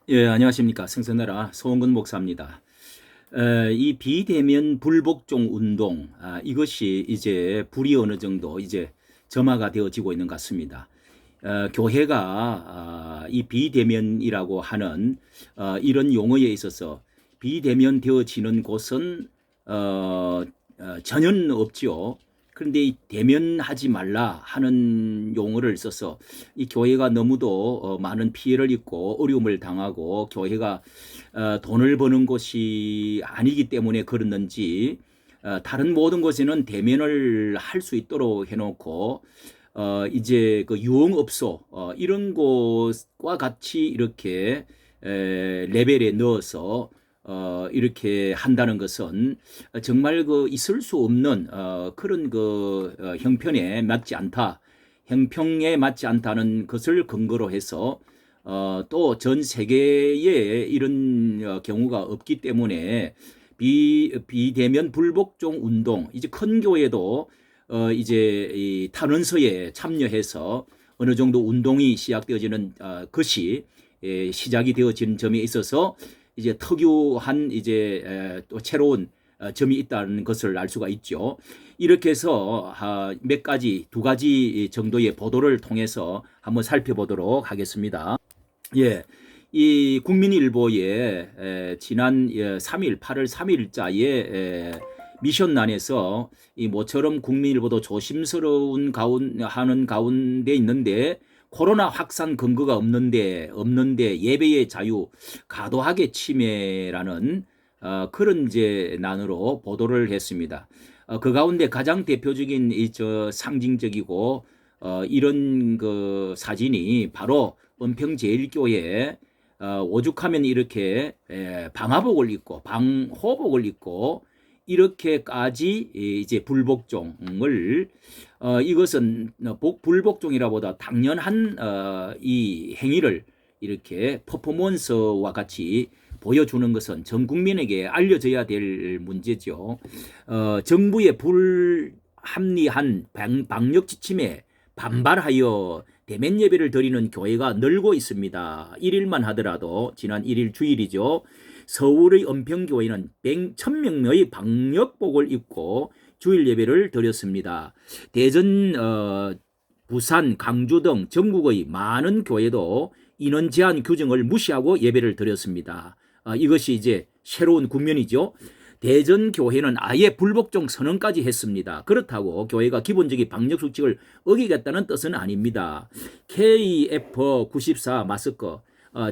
예, 안녕하십니까. 성선나라 소원근 목사입니다. 이 비대면 불복종 운동, 이것이 이제 불이 어느 정도 이제 점화가 되어지고 있는 것 같습니다. 교회가 이 비대면이라고 하는 이런 용어에 있어서 비대면 되어지는 곳은 전혀 없지요. 그런데 이 대면하지 말라 하는 용어를 써서 이 교회가 너무도 많은 피해를 입고 어려움을 당하고 교회가 돈을 버는 곳이 아니기 때문에 그렇는지 다른 모든 곳에는 대면을 할 수 있도록 해놓고 이제 그 유흥업소 이런 곳과 같이 이렇게 레벨에 넣어서 이렇게 한다는 것은 정말 그 있을 수 없는 그런 그 형편에 맞지 않다, 형평에 맞지 않다는 것을 근거로 해서 또 전 세계에 이런 경우가 없기 때문에 비대면 불복종 운동 이제 큰 교회도 이제 이 탄원서에 참여해서 어느 정도 운동이 시작되어지는 것이 시작이 되어진 점에 있어서 이제 특유한 이제 또 새로운 점이 있다는 것을 알 수가 있죠. 이렇게 해서 몇 가지, 두 가지 정도의 보도를 통해서 한번 살펴보도록 하겠습니다. 예, 이 국민일보에 지난 3일, 8월 3일자에 미션란에서 이 모처럼 국민일보도 조심스러운 하는 가운데 있는데 코로나 확산 근거가 없는데 예배의 자유 과도하게 침해라는 그런 이제 난으로 보도를 했습니다. 그 가운데 가장 대표적인 저 상징적이고 이런 그 사진이 바로 은평제일교회 오죽하면 이렇게 방화복을 입고 방호복을 입고 이렇게까지 이제 불복종을 이것은 불복종이라보다 당연한 이 행위를 이렇게 퍼포먼스와 같이 보여주는 것은 전 국민에게 알려져야 될 문제죠. 정부의 불합리한 방역 지침에 반발하여 대면 예배를 드리는 교회가 늘고 있습니다. 1일만 하더라도 지난 1일 주일이죠. 서울의 은평교회는 1,000명의 방역복을 입고 주일 예배를 드렸습니다. 대전, 부산, 강주 등 전국의 많은 교회도 인원 제한 규정을 무시하고 예배를 드렸습니다. 이것이 이제 새로운 국면이죠. 대전 교회는 아예 불복종 선언까지 했습니다. 그렇다고 교회가 기본적인 방역 수칙을 어기겠다는 뜻은 아닙니다. KF94 마스크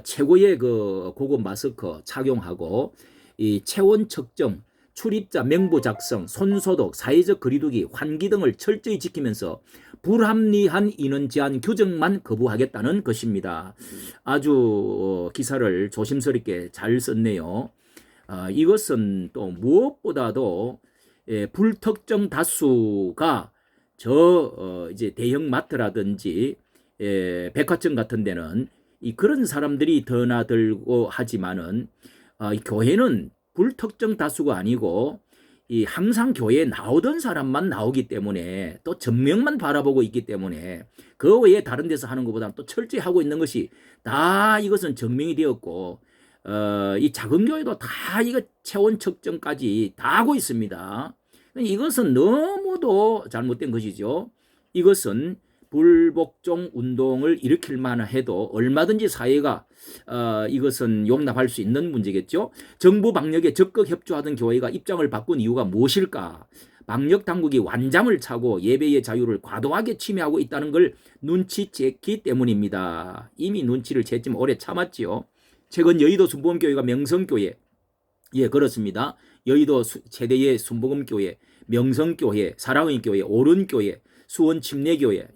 최고의 그 고급 마스크 착용하고 이 체온 측정, 출입자 명부 작성, 손소독, 사회적 거리두기, 환기 등을 철저히 지키면서 불합리한 인원 제한 규정만 거부하겠다는 것입니다. 아주 기사를 조심스럽게 잘 썼네요. 이것은 또 무엇보다도 불특정 다수가 이제 대형 마트라든지 백화점 같은 데는 그런 사람들이 드나들고 하지만은 이 교회는 불특정 다수가 아니고 항상 교회에 나오던 사람만 나오기 때문에 또 전명만 바라보고 있기 때문에 그 외에 다른 데서 하는 것보다는 또 철저히 하고 있는 것이 다 이것은 증명이 되었고 이 작은 교회도 다 이거 체온 측정까지 다 하고 있습니다. 이것은 너무도 잘못된 것이죠. 이것은 불복종 운동을 일으킬 만한 해도 얼마든지 사회가 이것은 용납할 수 있는 문제겠죠. 정부 방역에 적극 협조하던 교회가 입장을 바꾼 이유가 무엇일까? 방역 당국이 완장을 차고 예배의 자유를 과도하게 침해하고 있다는 걸 눈치챘기 때문입니다. 이미 눈치를 챘지만 오래 참았지요. 최근 여의도 순복음교회가 명성교회, 예, 그렇습니다. 여의도 최대의 순복음교회, 명성교회, 사랑의 교회, 오른교회, 수원 침례교회,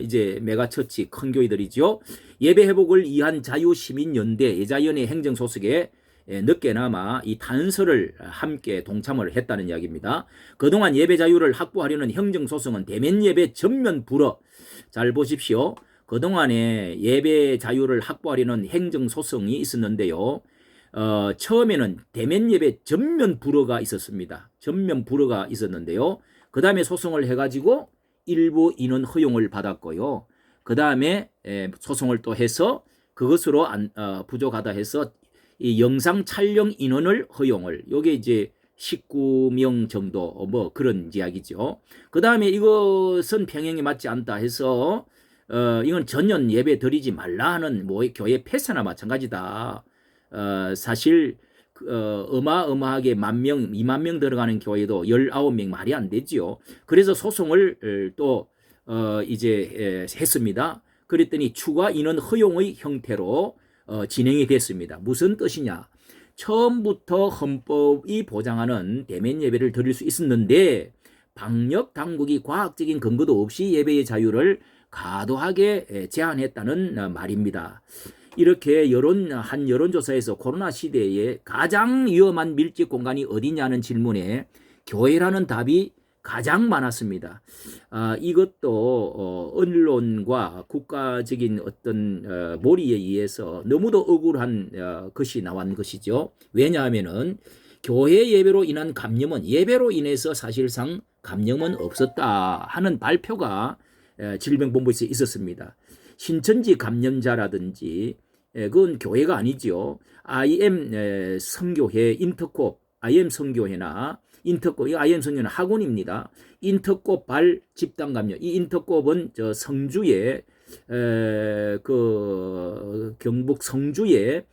이제 메가처치 큰 교회들이죠. 예배 회복을 위한 자유시민연대 예자연의 행정소속에 늦게나마 이 탄서를 함께 동참을 했다는 이야기입니다. 그동안 예배 자유를 확보하려는 행정소송은 대면 예배 전면 불허. 잘 보십시오. 그동안에 예배 자유를 확보하려는 행정소송이 있었는데요. 처음에는 대면 예배 전면 불허가 있었습니다. 전면 불허가 있었는데요. 그 다음에 소송을 해가지고 일부 인원 허용을 받았고요. 그 다음에 소송을 또 해서 그것으로 부족하다 해서 이 영상 촬영 인원을 허용을, 요게 이제 19명 정도 뭐 그런 이야기죠. 그 다음에 이것은 평행에 맞지 않다 해서 이건 전년 예배 드리지 말라 하는 뭐 교회 폐쇄나 마찬가지다. 사실 어마어마하게 10,000명, 20,000명 들어가는 교회도 19명 말이 안 되지요. 그래서 소송을 또 이제 했습니다. 그랬더니 추가 인원 허용의 형태로 진행이 됐습니다. 무슨 뜻이냐? 처음부터 헌법이 보장하는 대면 예배를 드릴 수 있었는데 방역 당국이 과학적인 근거도 없이 예배의 자유를 과도하게 제한했다는 말입니다. 이렇게 한 여론조사에서 코로나 시대에 가장 위험한 밀집 공간이 어디냐는 질문에 교회라는 답이 가장 많았습니다. 이것도 언론과 국가적인 어떤 몰이에 의해서 너무도 억울한 것이 나온 것이죠. 왜냐하면은 교회 예배로 인한 감염은 예배로 인해서 사실상 감염은 없었다 하는 발표가 질병본부에서 있었습니다. 신천지 감염자라든지 그건 교회가 아니죠. IM 선교회 인터콥 IM 선교회나 인터콥, 이 IM 선교회는 학원입니다. 인터콥 발 집단 감염. 이 인터콥은 저 성주에 그 경북 성주에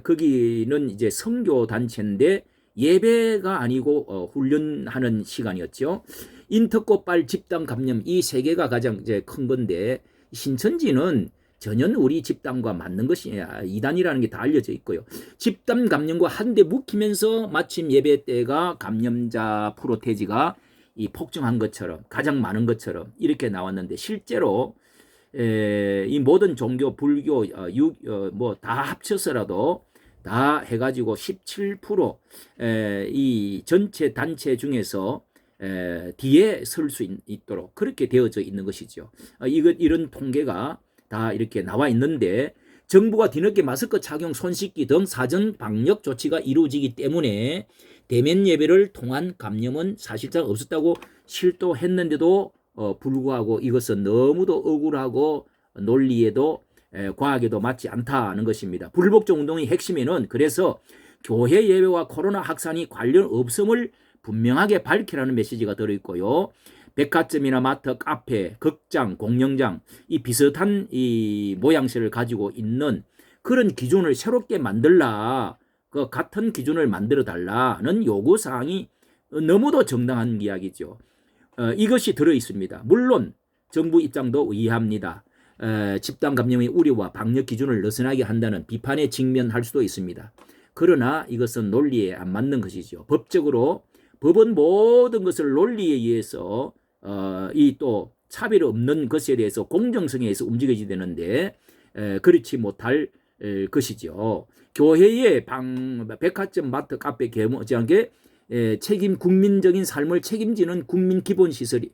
거기는 이제 선교 단체인데 예배가 아니고 훈련하는 시간이었죠. 인터콥 발 집단 감염, 이 세 개가 가장 이제 큰 건데 신천지는 전혀 우리 집단과 맞는 것이 이단이라는 게 다 알려져 있고요. 집단 감염과 한데 묵히면서 마침 예배 때가 감염자 프로테지가 이 폭증한 것처럼 가장 많은 것처럼 이렇게 나왔는데 실제로 이 모든 종교 불교 뭐 다 합쳐서라도 다 해가지고 17%이 전체 단체 중에서 뒤에 설 수 있도록 그렇게 되어져 있는 것이죠. 이런 통계가 다 이렇게 나와 있는데 정부가 뒤늦게 마스크 착용, 손 씻기 등 사전 방역 조치가 이루어지기 때문에 대면 예배를 통한 감염은 사실상 없었다고 실토했는데도 불구하고 이것은 너무도 억울하고 논리에도 과학에도 맞지 않다는 것입니다. 불복종 운동의 핵심에는 그래서 교회 예배와 코로나 확산이 관련 없음을 분명하게 밝히라는 메시지가 들어있고요. 백화점이나 마트, 카페, 극장, 공연장 이 비슷한 이 모양새를 가지고 있는 그런 기준을 새롭게 만들라, 그 같은 기준을 만들어 달라는 요구 사항이 너무도 정당한 이야기죠. 이것이 들어 있습니다. 물론 정부 입장도 이해합니다. 집단 감염의 우려와 방역 기준을 느슨하게 한다는 비판에 직면할 수도 있습니다. 그러나 이것은 논리에 안 맞는 것이죠. 법은 모든 것을 논리에 의해서 이 또 차별 없는 것에 대해서 공정성에 의해서 움직여야 되는데 그렇지 못할 것이죠. 교회의 백화점, 마트, 카페, 개모장게 국민적인 삶을 책임지는 국민 기본 시설이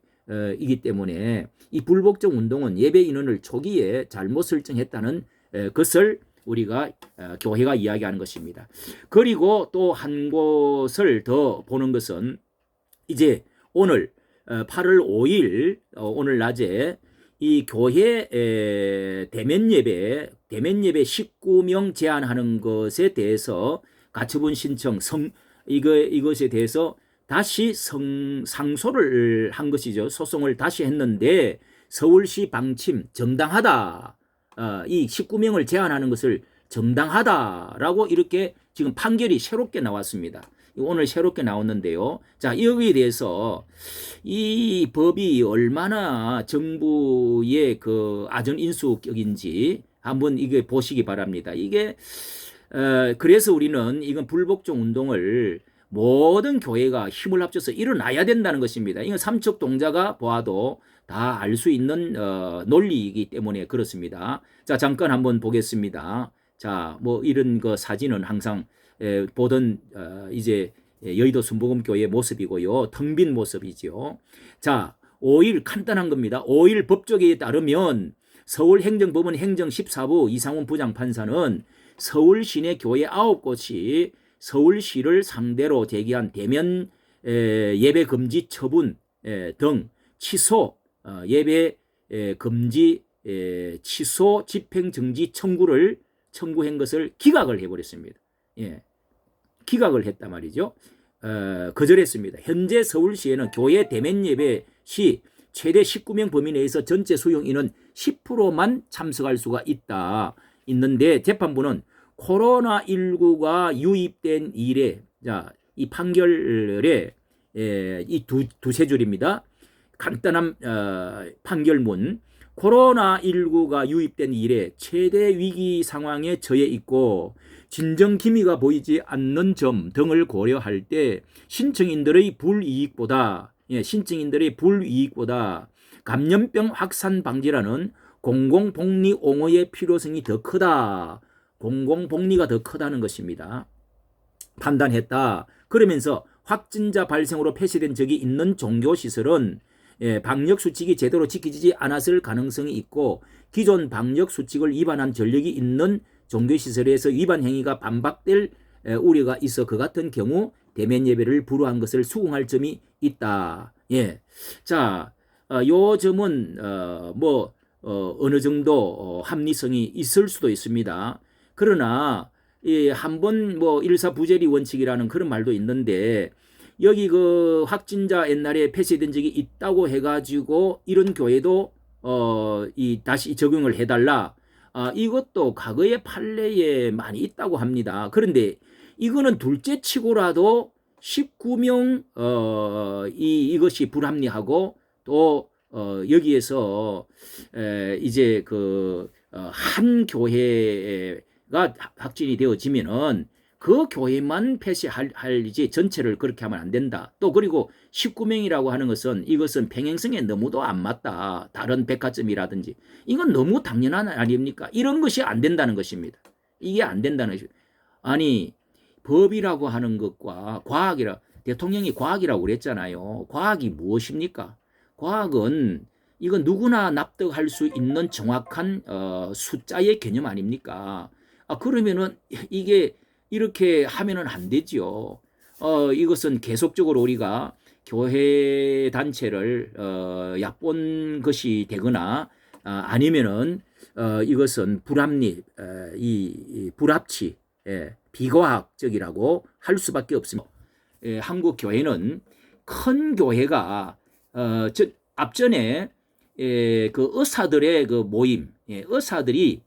이기 때문에 이 불복종 운동은 예배 인원을 초기에 잘못 설정했다는 것을 우리가 교회가 이야기하는 것입니다. 그리고 또 한 곳을 더 보는 것은 이제 오늘 8월 5일 오늘 낮에 이 교회 대면 예배 19명 제한하는 것에 대해서 가처분 신청 이것에 대해서 다시 상소를 한 것이죠. 소송을 다시 했는데 서울시 방침 정당하다. 이 19명을 제한하는 것을 정당하다라고 이렇게 지금 판결이 새롭게 나왔습니다. 오늘 새롭게 나왔는데요. 자, 여기에 대해서 이 법이 얼마나 정부의 그 아전인수격인지 한번 이게 보시기 바랍니다. 이게 그래서 우리는 이건 불복종 운동을 모든 교회가 힘을 합쳐서 일어나야 된다는 것입니다. 이건 삼척 동자가 보아도 다 알 수 있는 논리이기 때문에 그렇습니다. 자, 잠깐 한번 보겠습니다. 자, 뭐 이런 그 사진은 항상 보던 이제 여의도 순복음교회 모습이고요. 텅 빈 모습이죠. 자, 5일 간단한 겁니다. 5일 법조계에 따르면 서울행정법원 행정 14부 이상훈 부장판사는 서울 시내 교회 9곳이 서울시를 상대로 제기한 대면 예배 금지 처분 등 취소 예배 금지 취소 집행 정지 청구를 청구한 것을 기각을 해버렸습니다. 예, 기각을 했단 말이죠. 거절했습니다. 현재 서울시에는 교회 대면 예배 시 최대 19명 범위 내에서 전체 수용 인원 10%만 참석할 수가 있는데 재판부는 코로나19가 유입된 이래, 자, 이 판결에 이 두세 줄입니다. 간단한 판결문. 코로나19가 유입된 이래 최대 위기 상황에 처해 있고 진정 기미가 보이지 않는 점 등을 고려할 때 신청인들의 불이익보다 감염병 확산 방지라는 공공복리 옹호의 필요성이 더 크다. 공공복리가 더 크다는 것입니다. 판단했다. 그러면서 확진자 발생으로 폐쇄된 적이 있는 종교시설은 방역수칙이 제대로 지켜지지 않았을 가능성이 있고 기존 방역수칙을 위반한 전력이 있는 종교시설에서 위반 행위가 반박될 우려가 있어 그 같은 경우 대면 예배를 불허한 것을 수긍할 점이 있다. 예. 자, 요 점은 어느 정도 합리성이 있을 수도 있습니다. 그러나 한번 일사부재리 원칙이라는 그런 말도 있는데 여기 그 확진자 옛날에 폐쇄된 적이 있다고 해가지고 이런 교회도 다시 적용을 해달라. 이것도 과거의 판례에 많이 있다고 합니다. 그런데 이거는 둘째 치고라도 19명 이것이 불합리하고 또 여기에서 이제 한 교회가 확진이 되어지면은 그 교회만 폐쇄할 이제 전체를 그렇게 하면 안 된다. 또 그리고 19명이라고 하는 것은 이것은 평행성에 너무도 안 맞다. 다른 백화점이라든지 이건 너무 당연한 아닙니까? 이런 것이 안 된다는 것입니다. 이게 안 된다는 것입니다. 아니 법이라고 하는 것과 대통령이 과학이라고 그랬잖아요. 과학이 무엇입니까? 과학은 이건 누구나 납득할 수 있는 정확한 숫자의 개념 아닙니까? 그러면은 이게 이렇게 하면은 안 되죠. 이것은 계속적으로 우리가 교회 단체를 얕본 것이 되거나 아니면은 이것은 불합리, 불합치, 비과학적이라고 할 수밖에 없습니다. 한국 교회는 큰 교회가 앞전에 그 의사들의 그 모임, 의사들이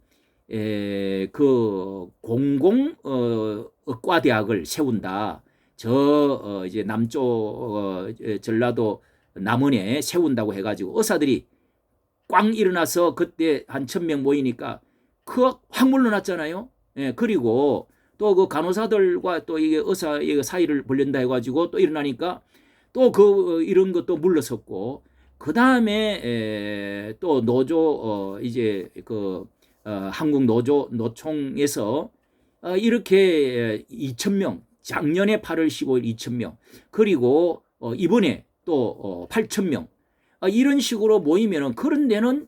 그 공공의과대학을 세운다. 이제 남쪽 전라도 남원에 세운다고 해가지고 의사들이 꽝 일어나서 그때 한 1,000명 모이니까 확 물러났잖아요. 그리고 또 그 간호사들과 또 이게 의사 사이를 벌린다 해가지고 또 일어나니까 또 이런 것도 물러섰고 그 다음에 또 노조 이제 한국 노총에서 이렇게 2,000명, 작년에 8월 15일 2,000명, 그리고 이번에 또 8,000명, 이런 식으로 모이면은 그런 데는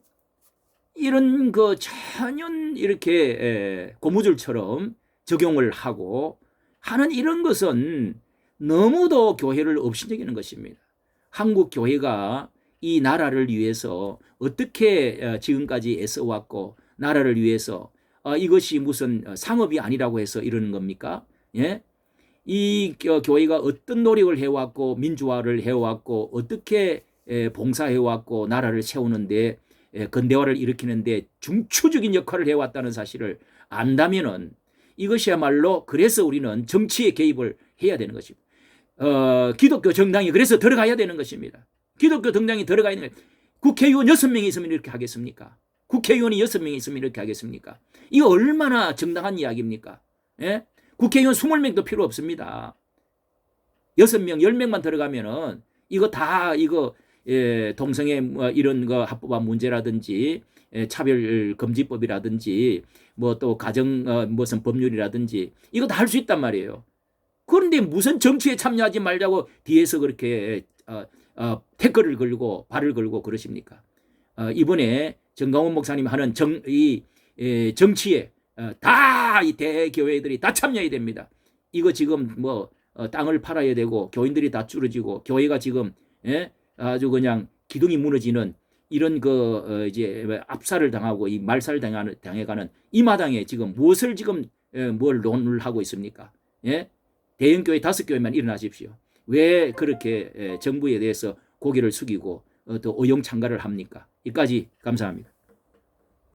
이런 전혀 이렇게 고무줄처럼 적용을 하고 하는 이런 것은 너무도 교회를 업신여기는 것입니다. 한국 교회가 이 나라를 위해서 어떻게 지금까지 애써왔고 나라를 위해서 이것이 무슨 상업이 아니라고 해서 이러는 겁니까? 예? 이 교회가 어떤 노력을 해왔고 민주화를 해왔고 어떻게 봉사해왔고 나라를 세우는데 근대화를 일으키는데 중추적인 역할을 해왔다는 사실을 안다면은 이것이야말로 그래서 우리는 정치에 개입을 해야 되는 것입니다. 기독교 정당이 그래서 들어가야 되는 것입니다. 기독교 정당이 들어가야 되는 국회의원 6명이 있으면 이렇게 하겠습니까? 국회의원이 6명이 있으면 이렇게 하겠습니까? 이거 얼마나 정당한 이야기입니까? 예? 국회의원 20명도 필요 없습니다. 6명, 10명만 들어가면은 이거 다 동성애 이런 거 합법화 문제라든지 차별금지법이라든지 또 가정 무슨 법률이라든지 이거 다 할 수 있단 말이에요. 그런데 무슨 정치에 참여하지 말자고 뒤에서 그렇게 태클을 걸고 발을 걸고 그러십니까? 이번에 정강원 목사님 하는 정치에 다 이 대교회들이 다 참여해야 됩니다. 이거 지금 땅을 팔아야 되고 교인들이 다 줄어지고 교회가 지금 아주 그냥 기둥이 무너지는 이런 이제 압살을 당하고 이 말살을 당해가는 이 마당에 지금 무엇을 지금 뭘 논을 하고 있습니까? 예? 대형교회 5교회만 일어나십시오. 왜 그렇게 정부에 대해서 고개를 숙이고 또 의용창가를 합니까? 이까지 감사합니다.